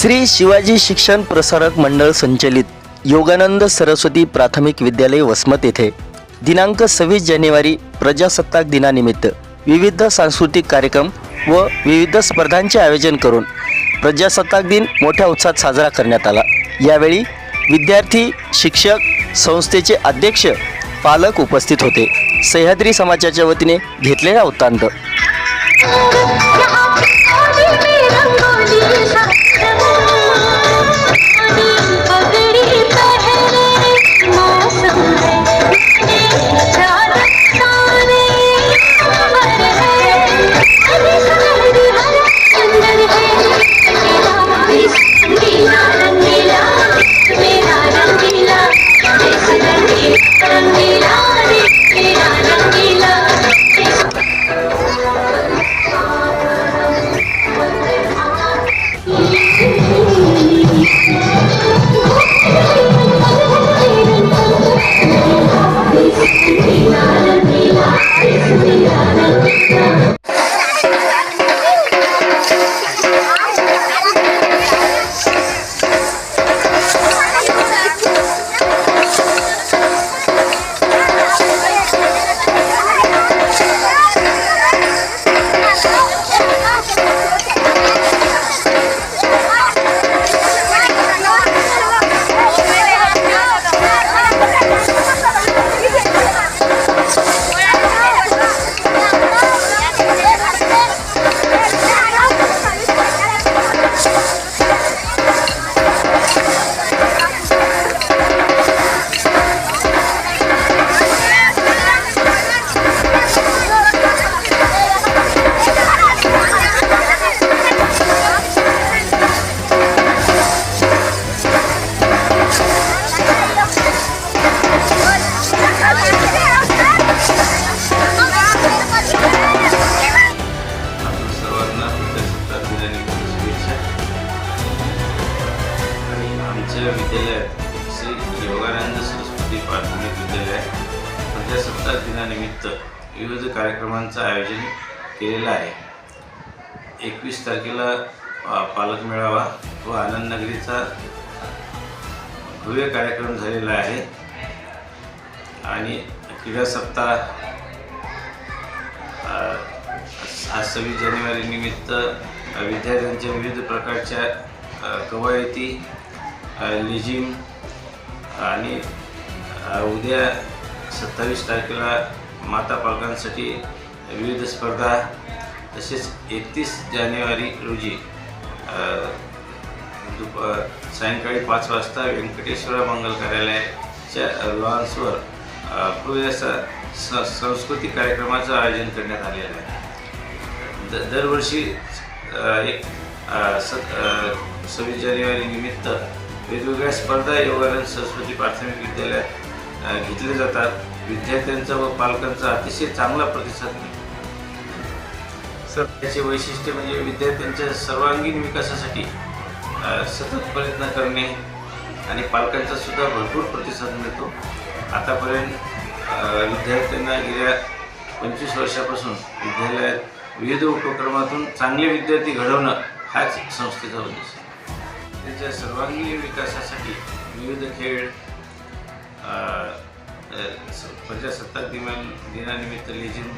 श्री शिवाजी शिक्षण प्रसारक मंडळ संचलित योगानंद सरस्वती प्राथमिक विद्यालय वसमत येथे दिनांक 26 जानेवारी प्रजासत्ताक दिनानिमित्त विविध सांस्कृतिक कार्यक्रम व विविध स्पर्धांचे आयोजन करून प्रजासत्ताक दिन मोठ्या उत्साहात साजरा करण्यात आला। यावेळी विद्यार्थी, शिक्षक, संस्थेचे अध्यक्ष, पालक उपस्थित होते। सह्याद्री समाजाच्या वतीने घेतलेला वृत्तांत। विद्यालयात श्री योगानंद सरस्वती प्राथमिक विद्यालयात प्रजासत्ताक दिनानिमित्त विविध कार्यक्रमांचं आयोजन केलेलं आहे। 21 तारखेला पालक मेळावा व आनंद नगरीचा भव्य कार्यक्रम झालेला आहे आणि क्रीडा सप्ताह आज 26 जानेवारी निमित्त विद्यार्थ्यांच्या विविध प्रकारच्या कवायती, लेझिम आणि उद्या 27 तारखेला माता पालकांसाठी विविध स्पर्धा, तसेच 31 जानेवारी रोजी सायंकाळी 5 वाजता व्यंकटेश्वर मंगल कार्यालयाच्या लॉन्सवर भव्य सांस्कृतिक कार्यक्रमाचं आयोजन करण्यात आलेलं आहे। दरवर्षी 26 जानेवारी निमित्त वेगवेगळ्या स्पर्धा योगानंद सरस्वती प्राथमिक विद्यालयात घेतले जातात। विद्यार्थ्यांचा व पालकांचा अतिशय चांगला प्रतिसाद मिळतो। त्याचे वैशिष्ट्य म्हणजे विद्यार्थ्यांच्या सर्वांगीण विकासासाठी सतत प्रयत्न करणे आणि पालकांचा सुद्धा भरपूर प्रतिसाद मिळतो। आतापर्यंत विद्यार्थ्यांना गेल्या 25 वर्षापासून विद्यालयात विविध उपक्रमातून चांगले विद्यार्थी घडवणं हाच संस्थेचा उद्देश आहे। त्यांच्या सर्वांगीण विकासासाठी विविध खेळ, प्रजासत्ताक दिनानिमित्त लेझिम,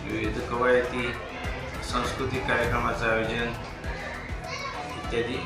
विविध कवायती, सांस्कृतिक कार्यक्रमाचं आयोजन इत्यादी